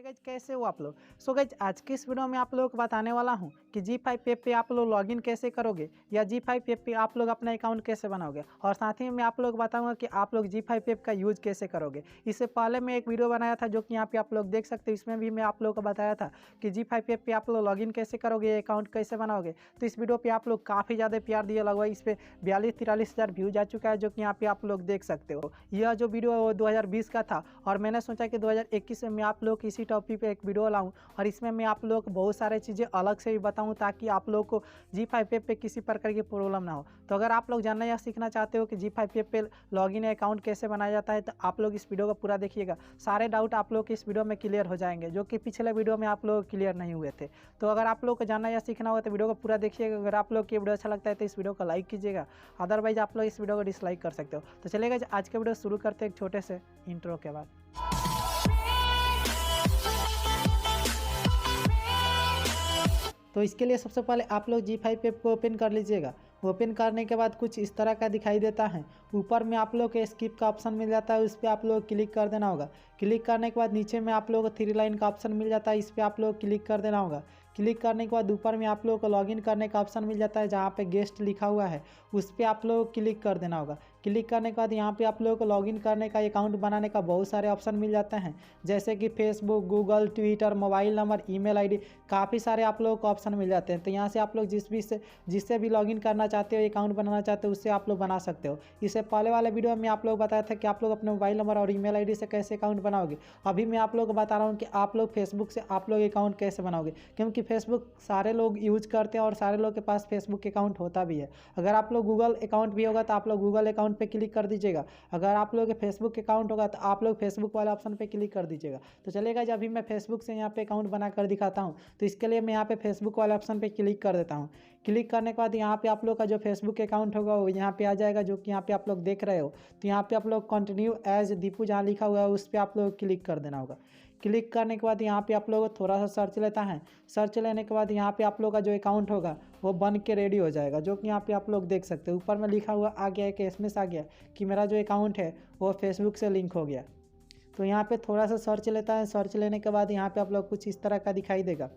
Hey guys, कैसे हो आप लोग। सो गाइस, आज की इस वीडियो में आप लोगों को बताने वाला हूं कि Zee5 ऐप पे आप लोग लॉगिन कैसे करोगे या Zee5 ऐप पे आप लोग अपना अकाउंट कैसे बनाओगे। और साथ ही में आप लोग बताऊंगा कि आप लोग Zee5 ऐप का यूज़ कैसे करोगे। इससे पहले मैं एक वीडियो बनाया था जो कि यहाँ पे आप लोग देख सकते हो। इसमें भी मैं आप लोगों को बताया था कि Zee5 ऐप पे आप लोग लॉगिन कैसे करोगे, अकाउंट कैसे बनाओगे। तो इस वीडियो पर आप लोग काफ़ी ज़्यादा प्यार दिए, लगभग इस पर 42-43 हज़ार व्यूज आ चुका है, जो कि यहाँ पे आप लोग देख सकते हो। यह जो वीडियो है वो 2020 का था और मैंने सोचा कि 2021 में मैं आप लोग इसी टॉपिक पे एक वीडियो लाऊं और इसमें मैं आप लोग को बहुत सारे चीज़ें अलग से भी बताऊं ताकि आप लोग को Zee5 ऐप पे किसी प्रकार की प्रॉब्लम ना हो। तो अगर आप लोग जानना या सीखना चाहते हो कि Zee5 ऐप पे लॉगिन अकाउंट कैसे बनाया जाता है तो आप लोग इस वीडियो को पूरा देखिएगा। सारे डाउट आप लोग इस वीडियो में क्लियर हो जाएंगे जो कि पिछले वीडियो में आप लोग क्लियर नहीं हुए थे। तो अगर आप लोग को जानना या सीखना हो तो वीडियो को पूरा देखिएगा। अगर आप लोग की वीडियो अच्छा लगता है तो इस वीडियो को लाइक कीजिएगा, अदरवाइज आप लोग इस वीडियो को डिसलाइक कर सकते हो। तो चलेगा आज का वीडियो शुरू करते हैं एक छोटे से इंट्रो के बाद। तो इसके लिए सबसे पहले आप लोग Zee5 ऐप को ओपन कर लीजिएगा। ओपन करने के बाद कुछ इस तरह का दिखाई देता है। ऊपर में आप लोग के स्किप का ऑप्शन मिल जाता है, उस पर आप लोग क्लिक कर देना होगा। क्लिक करने के बाद नीचे में आप लोग को 3 लाइन का ऑप्शन मिल जाता है, इस पर आप लोग क्लिक कर देना होगा। क्लिक करने के बाद ऊपर में आप लोगों को लॉगिन करने का ऑप्शन मिल जाता है, जहाँ पे गेस्ट लिखा हुआ है उस पर आप लोग क्लिक कर देना होगा। क्लिक करने के बाद यहाँ पे आप लोगों को लॉगिन करने का, अकाउंट बनाने का बहुत सारे ऑप्शन मिल जाते हैं, जैसे कि Facebook, Google, Twitter, mobile number, email ID, काफ़ी सारे आप लोगों को ऑप्शन मिल जाते हैं। तो यहाँ से आप लोग जिससे भी लॉगिन करना चाहते हो, अकाउंट बनाना चाहते हो, उससे आप लोग बना सकते हो। इससे पहले वाले वीडियो में आप लोग बताया था कि आप लोग अपने मोबाइल नंबर और ईमेल आईडी से कैसे अकाउंट बनाओगे। अभी मैं आप लोग को बता रहा हूँ कि आप लोग फेसबुक से आप लोग अकाउंट कैसे बनाओगे, क्योंकि फेसबुक सारे लोग यूज करते हैं और सारे लोग के पास फेसबुक अकाउंट होता भी है। अगर आप लोग गूगल अकाउंट भी होगा तो आप लोग गूगल अकाउंट पे क्लिक कर दीजिएगा। अगर आप लोग के फेसबुक अकाउंट होगा तो आप लोग फेसबुक वाले ऑप्शन पे क्लिक कर दीजिएगा। तो चलेगा, जब अभी मैं फेसबुक से यहाँ पे अकाउंट बना कर दिखाता हूँ। तो इसके लिए मैं यहाँ पे फेसबुक वाले ऑप्शन पे क्लिक कर देता हूँ। क्लिक करने के बाद यहाँ पे आप लोग का जो फेसबुक अकाउंट होगा वो यहाँ पे आ जाएगा, जो कि यहाँ पे आप लोग देख रहे हो। तो यहाँ पे आप लोग कंटिन्यू एज दीपू जहाँ लिखा हुआ है उस पर आप लोग क्लिक कर देना होगा। क्लिक करने के बाद यहाँ पे आप लोग को थोड़ा सा सर्च लेता है। सर्च लेने के बाद यहाँ पे आप लोग का जो अकाउंट होगा वो बन के रेडी हो जाएगा, जो कि यहाँ पे आप लोग देख सकते हो। ऊपर में लिखा हुआ आ गया है कि एसएमएस आ गया कि मेरा जो अकाउंट है वो फेसबुक से लिंक हो गया। तो यहाँ पे थोड़ा सा सर्च लेता है। सर्च लेने के बाद यहाँ पे आप लोग कुछ इस तरह का दिखाई देगा,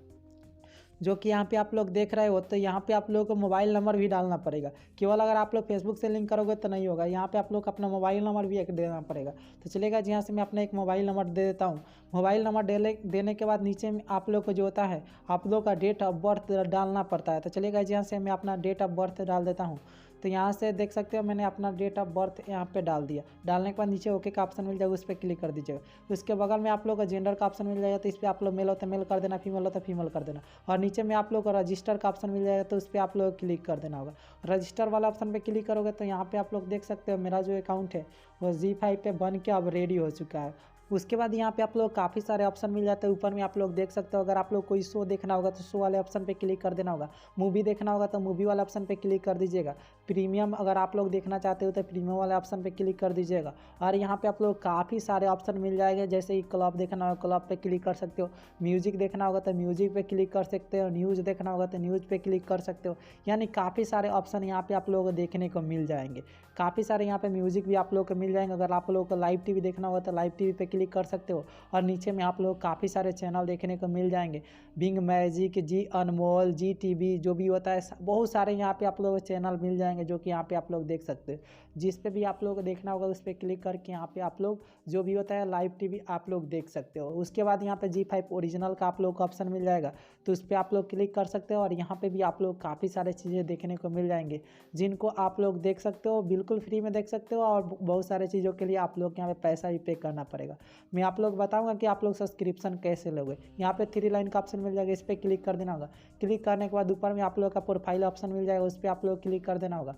जो कि यहाँ पे आप लोग देख रहे हो। तो यहाँ पे आप लोगों को मोबाइल नंबर भी डालना पड़ेगा। केवल अगर आप लोग फेसबुक से लिंक करोगे तो नहीं होगा, यहाँ पे आप लोग अपना मोबाइल नंबर भी एक देना पड़ेगा। तो चलेगा, यहाँ से मैं अपना एक मोबाइल नंबर दे देता हूँ। मोबाइल नंबर देने के बाद नीचे में आप लोग को जो होता है आप लोग का डेट ऑफ बर्थ डालना पड़ता है। तो चलेगा, यहाँ से मैं अपना डेट ऑफ बर्थ डाल देता हूँ। तो यहाँ से देख सकते हो मैंने अपना डेट ऑफ बर्थ यहाँ पे डाल दिया। डालने के बाद नीचे ओके का ऑप्शन मिल जाएगा, उस पर क्लिक कर दीजिएगा। उसके बगल में आप लोग का जेंडर का ऑप्शन मिल जाएगा, तो इस पर आप लोग मेल हो तो मेल कर देना, फीमेल हो तो फीमेल कर देना। और नीचे में आप लोग को रजिस्टर का ऑप्शन मिल जाएगा, तो उस पर आप लोग क्लिक कर देना होगा। रजिस्टर वाला ऑप्शन पे क्लिक करोगे तो यहाँ पे आप लोग देख सकते हो मेरा जो अकाउंट है वो Zee5 पे बन के अब रेडी हो चुका है। उसके बाद यहाँ पे आप लोग काफ़ी सारे ऑप्शन मिल जाते हैं। ऊपर में आप लोग देख सकते हो, अगर आप लोग कोई शो देखना होगा तो शो वाले ऑप्शन पे क्लिक कर देना होगा। मूवी देखना होगा तो मूवी वाले ऑप्शन पे क्लिक कर दीजिएगा। प्रीमियम अगर आप लोग देखना चाहते हो तो प्रीमियम वाले ऑप्शन पे क्लिक कर दीजिएगा। और यहाँ पे आप लोग काफ़ी सारे ऑप्शन मिल जाएंगे, जैसे कि क्लब देखना होगा क्लब पे क्लिक कर सकते हो, म्यूजिक देखना होगा तो म्यूजिक पे क्लिक कर सकते हो, न्यूज़ देखना होगा तो न्यूज़ पे क्लिक कर सकते हो। यानी काफ़ी सारे ऑप्शन यहाँ पे आप लोगों को देखने को मिल जाएंगे। काफ़ी सारे यहाँ पे म्यूजिक भी आप लोग को मिल जाएंगे। अगर आप लोगों को लाइव टीवी देखना होगा तो लाइव टीवी पे क्लिक कर सकते हो। और नीचे में आप लोग काफ़ी सारे चैनल देखने को मिल जाएंगे, बिंग मैजिक, जी अनमोल, जी टीवी, जो भी होता है बहुत सारे यहाँ पे आप लोगों को चैनल मिल जाएंगे, जो कि यहाँ पे आप लोग देख सकते हो। जिस पे भी आप लोगों को देखना होगा उस पर क्लिक करके यहाँ पे आप लोग जो भी होता है लाइव टीवी आप लोग देख सकते हो। उसके बाद यहाँ पे Zee5 ओरिजिनल का आप लोग को ऑप्शन मिल जाएगा, तो उस पर आप लोग क्लिक कर सकते हो। और यहाँ पे भी आप लोग काफ़ी सारे चीज़ें देखने को मिल जाएंगे, जिनको आप लोग देख सकते हो, बिल्कुल फ्री में देख सकते हो। और बहुत सारे चीज़ों के लिए आप लोग यहाँ पे पैसा भी पे करना पड़ेगा। मैं आप लोग बताऊंगा कि आप लोग सब्सक्रिप्शन कैसे लोगे। यहाँ पे 3 लाइन का ऑप्शन मिल जाएगा, इस पर क्लिक कर देना होगा। क्लिक करने के बाद ऊपर में आप लोग का प्रोफाइल ऑप्शन मिल जाएगा, उस पर आप लोग क्लिक कर देना होगा।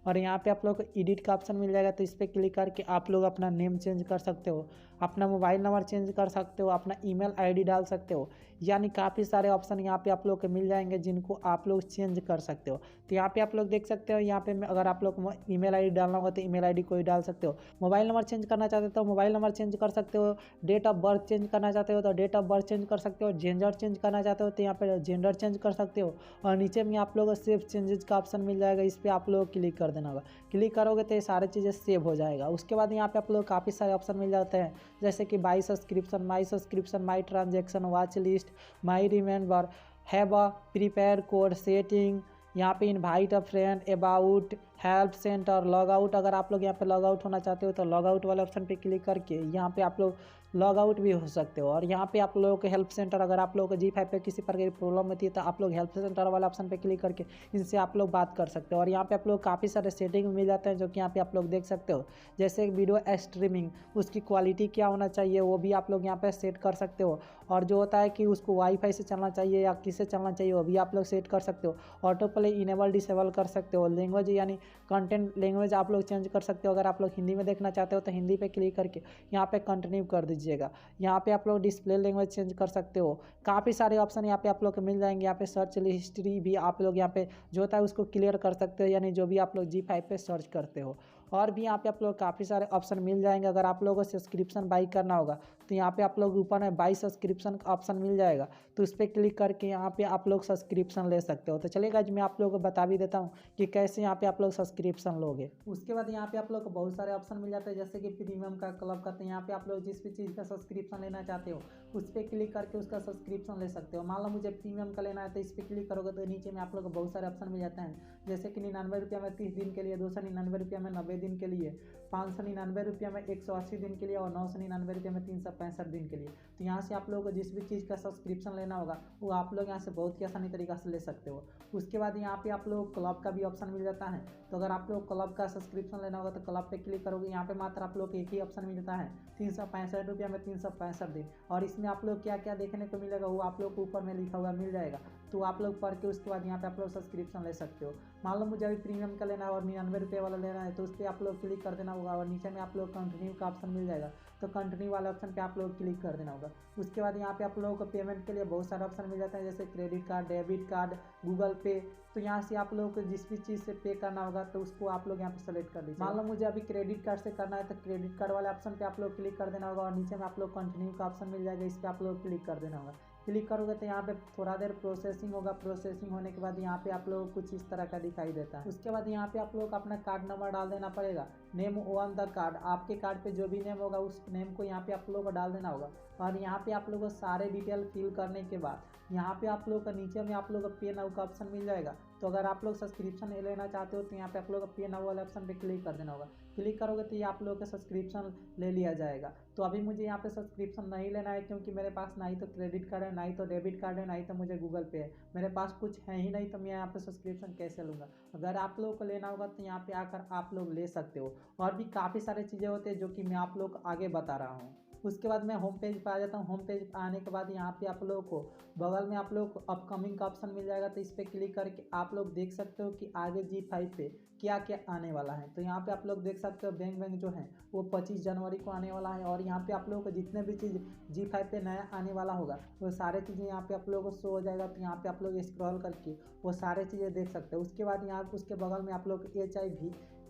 और यहाँ पे आप लोग को एडिट का ऑप्शन मिल जाएगा, तो इस पर क्लिक करके आप लोग अपना नेम चेंज कर सकते हो, अपना मोबाइल नंबर चेंज कर सकते हो, अपना ईमेल आईडी डाल सकते हो। यानी काफ़ी सारे ऑप्शन यहाँ पे आप लोग को मिल जाएंगे, जिनको आप लोग चेंज कर सकते हो। तो यहाँ पे आप लोग देख सकते हो, यहाँ पे अगर आप लोग को ईमेल आईडी डालना होगा तो ईमेल आईडी कोई डाल सकते हो। मोबाइल नंबर चेंज करना चाहते हो तो मोबाइल नंबर चेंज कर सकते हो। डेट ऑफ बर्थ चेंज करना चाहते हो तो डेट ऑफ बर्थ चेंज कर सकते हो। जेंडर चेंज करना चाहते हो तो यहाँ पे जेंडर चेंज कर सकते हो। और नीचे में आप लोग सेव चेंजेस का ऑप्शन मिल जाएगा, इस पर आप लोग क्लिक कर देना होगा। क्लिक करोगे तो ये सारी चीज़ें सेव हो जाएगा। उसके बाद यहाँ पे आप लोग काफ़ी सारे ऑप्शन मिल जाते हैं, जैसे कि by subscription, my transaction, watch list, my remember, have a prepaid code, setting, यहाँ पे invite a friend, about, help centre, log out. अगर आप लोग यहाँ पे लॉग आउट होना चाहते हो तो लॉग आउट वाले ऑप्शन पे क्लिक करके यहाँ पे आप लोग लॉग आउट भी हो सकते हो। और यहाँ पे आप लोगों को हेल्प सेंटर, अगर आप लोगों को Zee5 पे किसी प्रकार की प्रॉब्लम होती है तो आप लोग हेल्प सेंटर वाला ऑप्शन पे क्लिक करके इनसे आप लोग बात कर सकते हो। और यहाँ पे आप लोग काफ़ी सारे सेटिंग मिल जाते हैं जो कि यहाँ पे आप लोग देख सकते हो, जैसे वीडियो स्ट्रीमिंग, उसकी क्वालिटी क्या होना चाहिए वो भी आप लोग यहाँ पे सेट कर सकते हो। और जो होता है कि उसको वाईफाई से चलना चाहिए या किससे चलना चाहिए वो भी आप लोग सेट कर सकते हो। ऑटो प्ले इनेबल डिसेबल कर सकते हो। लैंग्वेज यानी कंटेंट लैंग्वेज आप लोग चेंज कर सकते हो। अगर आप लोग हिंदी में देखना चाहते हो तो हिंदी पे क्लिक करके यहाँ पे कंटिन्यू कर दीजिएगा। यहाँ पे आप लोग डिस्प्ले लैंग्वेज चेंज कर सकते हो। काफ़ी सारे ऑप्शन यहाँ पे आप लोग को मिल जाएंगे। यहाँ पे सर्च हिस्ट्री भी आप लोग यहाँ पे जो होता है उसको क्लियर कर सकते हो, यानी जो भी आप लोग Zee5 पे सर्च करते हो। और भी यहाँ पे आप लोग काफ़ी सारे ऑप्शन मिल जाएंगे। अगर आप लोगों को सब्सक्रिप्शन बाई करना होगा तो यहाँ पे आप लोग ऊपर में बाई सब्सक्रिप्शन का ऑप्शन मिल जाएगा, तो उस पर क्लिक करके यहाँ पे आप लोग सब्सक्रिप्शन ले सकते हो। तो चलिए गाइस मैं आप लोगों को बता भी देता हूँ कि कैसे यहाँ पे आप लोग सब्सक्रिप्शन लोगे। उसके बाद यहाँ पे आप लोग को बहुत सारे ऑप्शन मिल जाते हैं, जैसे कि प्रीमियम का, क्लब का। तो यहाँ पे आप लोग जिस भी चीज़ का सब्सक्रिप्शन लेना चाहते हो उस पर क्लिक करके उसका सब्सक्रिप्शन ले सकते हो। मान लो मुझे प्रीमियम का लेना है तो इस पर क्लिक करोगे तो नीचे में आप लोग को बहुत सारे ऑप्शन मिल जाते हैं, जैसे कि 99 रुपये में 30 दिन के लिए, 299 रुपये में 90 दिन के लिए, 599 रुपये में 180 दिन के लिए और 999 रुपये में 365 दिन के लिए। तो यहाँ से आप लोगों को जिस भी चीज़ का सब्सक्रिप्शन लेना होगा वो आप लोग यहाँ से बहुत ही आसानी तरीका से ले सकते हो। उसके बाद यहाँ पे आप लोग क्लब का भी ऑप्शन मिल जाता है। तो अगर आप लोग क्लब का सब्सक्रिप्शन लेना होगा तो क्लब पे क्लिक करोगे, यहाँ पे मात्र आप लोग एक ही ऑप्शन मिलता है, 365 रुपये में 365 दिन। और इसमें आप लोग क्या क्या देखने को मिलेगा वो आप लोग को ऊपर में लिखा हुआ मिल जाएगा, तो आप लोग पढ़ के उसके बाद यहाँ पे आप लोग सब्सक्रिप्शन ले सकते हो। मान लो मुझे अभी प्रीमियम का लेना है और 99 रुपये वाला लेना है तो उस पर आप लोग क्लिक कर देना होगा और नीचे में आप लोग कंटिन्यू का ऑप्शन मिल जाएगा, तो कंटिन्यू वाले ऑप्शन पे आप लोग क्लिक कर देना होगा। उसके बाद यहाँ पे आप लोगों को पेमेंट के लिए बहुत सारे ऑप्शन मिल जाते हैं, जैसे credit card, debit card, Google पे। तो यहाँ से आप लोगों को जिस भी चीज़ से पे करना होगा तो उसको आप लोग यहाँ पे सेलेक्ट कर दीजिए। मान लो मुझे अभी क्रेडिट कार्ड से करना है तो क्रेडिट कार्ड वाले ऑप्शन पे आप लोग क्लिक कर देना होगा और नीचे में आप लोग कंटिन्यू का ऑप्शन मिल जाएगा, इस पर आप लोग क्लिक कर देना होगा। क्लिक करोगे तो यहाँ पे थोड़ा देर प्रोसेसिंग होगा। प्रोसेसिंग होने के बाद यहाँ पे आप लोगों को कुछ इस तरह का दिखाई देता है। उसके बाद यहाँ पे आप लोग अपना कार्ड नंबर डाल देना पड़ेगा, नेम ऑन द कार्ड। आपके कार्ड पे जो भी नेम होगा उस नेम को यहाँ पे आप लोगों को डाल देना होगा। और यहाँ पे आप लोगों को सारे डिटेल फिल करने के बाद यहाँ पे आप लोग का नीचे में आप लोग का पे नाउ का ऑप्शन मिल जाएगा। तो अगर आप लोग सब्सक्रिप्शन लेना चाहते हो तो यहाँ पे आप लोग पे नाउ वाले ऑप्शन पे क्लिक कर देना होगा। क्लिक करोगे तो ये आप लोग का सब्सक्रिप्शन ले लिया जाएगा। तो अभी मुझे यहाँ पे सब्सक्रिप्शन नहीं लेना है, क्योंकि मेरे पास ना ही तो क्रेडिट कार्ड है, ना ही तो डेबिट कार्ड है, ना ही तो मुझे गूगल पे है। मेरे पास कुछ है ही नहीं, तो मैं यहाँ पे सब्सक्रिप्शन कैसे लूँगा। अगर आप लोगों को लेना होगा तो यहाँ पे आकर आप लोग ले सकते हो। और भी काफ़ी सारी चीज़ें होती है जो कि मैं आप लोग आगे बता रहा हूँ। उसके बाद मैं होम पेज पर आ जाता हूँ। होम पेज पर आने के बाद यहाँ पे आप लोगों को बगल में आप लोग को अपकमिंग का ऑप्शन मिल जाएगा, तो इस पर क्लिक करके आप लोग देख सकते हो कि आगे Zee5 पे क्या क्या आने वाला है। तो यहाँ पे आप लोग देख सकते हो बैंक बैंक जो है वो 25 जनवरी को आने वाला है। और यहाँ पे आप लोगों को जितने भी चीज़ Zee5 पे नया आने वाला होगा वो सारे चीज़ें यहाँ पे आप लोगों को शो हो जाएगा। तो यहाँ पे आप लोग स्क्रॉल करके वो सारे चीज़ें देख सकते हो। उसके बाद यहाँ उसके बगल में आप लोग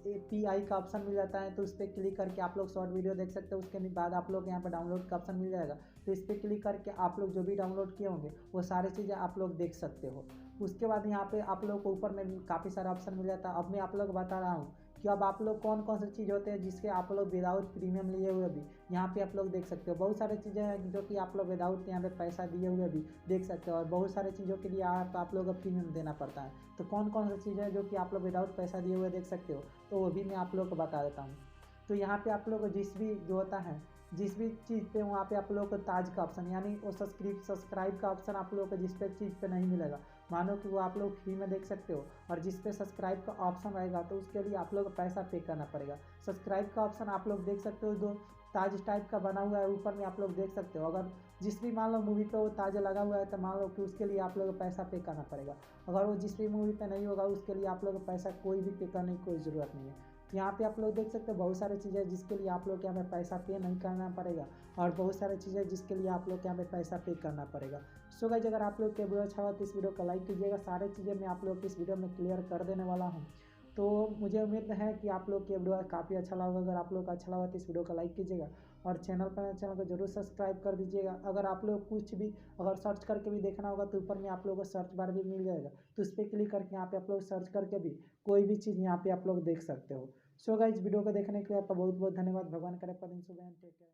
HIVAPI का ऑप्शन मिल जाता है, तो उस पर क्लिक करके आप लोग शॉर्ट वीडियो देख सकते हो। उसके बाद आप लोग यहाँ पर डाउनलोड का ऑप्शन मिल जाएगा, तो इस पर क्लिक करके आप लोग जो भी डाउनलोड किए होंगे वो सारी चीज़ें आप लोग देख सकते हो। उसके बाद यहाँ पे आप लोग को ऊपर में काफ़ी सारा ऑप्शन मिल जाता है। अब मैं आप लोग बता रहा हूँ कि अब आप लोग कौन कौन सी चीज़ होते हैं जिसके आप लोग विदाउट प्रीमियम लिए हुए भी यहाँ पे आप लोग देख सकते हो। बहुत सारी चीज़ें हैं जो कि आप लोग विदाउट यहाँ पे पैसा दिए हुए भी देख सकते हो, और बहुत सारी चीज़ों के लिए आप लोग को प्रीमियम देना पड़ता है। तो कौन कौन सी चीज़ें हैं जो कि आप लोग विदाउट पैसा दिए हुए देख सकते हो, तो वो भी मैं आप लोग को बता देता हूँ। तो यहाँ पे आप लोग को जिस भी जो होता है जिस भी चीज़ पे वहाँ पे आप लोगों को ताज का ऑप्शन यानी वो सब्सक्राइब का ऑप्शन आप लोगों को जिस पे चीज़ पे नहीं मिलेगा, मानो कि वो आप लोग फ्री में देख सकते हो। और जिस पे सब्सक्राइब का ऑप्शन रहेगा तो उसके लिए आप लोग को पैसा पे करना पड़ेगा। सब्सक्राइब का ऑप्शन आप लोग देख सकते हो, जो ताज टाइप का बना हुआ है ऊपर में आप लोग देख सकते हो। अगर जिस भी मान लो मूवी पे वो ताज लगा हुआ है तो मान लो कि उसके लिए आप लोग को पैसा पे करना पड़ेगा। अगर वो जिस भी मूवी पे नहीं होगा उसके लिए आप लोग को पैसा कोई भी पे करने की कोई ज़रूरत नहीं है। तो यहाँ पे आप लोग देख सकते हो बहुत सारी चीज़ें जिसके लिए आप लोग के यहाँ पे पैसा पे नहीं करना पड़ेगा, और बहुत सारी चीज़ें जिसके लिए आप लोग के यहाँ पे पैसा पे करना पड़ेगा। सो गाइस अगर आप लोग के वीडियो अच्छा हुआ तो इस वीडियो को लाइक कीजिएगा। सारी चीज़ें मैं आप लोग की इस वीडियो में क्लियर कर देने वाला हूँ। तो मुझे उम्मीद है कि आप लोग के वीडियो काफ़ी अच्छा लगा। अगर आप लोग का अच्छा लगा तो इस वीडियो को लाइक कीजिएगा। और चैनल को जरूर सब्सक्राइब कर दीजिएगा। अगर आप लोग कुछ भी अगर सर्च करके भी देखना होगा तो ऊपर में आप लोगों को सर्च बार भी मिल जाएगा, तो उस पर क्लिक करके यहाँ पे आप लोग सर्च करके भी कोई भी चीज़ यहाँ पे आप लोग देख सकते हो। सो गाइस, वीडियो को देखने के लिए आपका बहुत बहुत धन्यवाद। भगवान करे पर इन शुभ टेक केयर।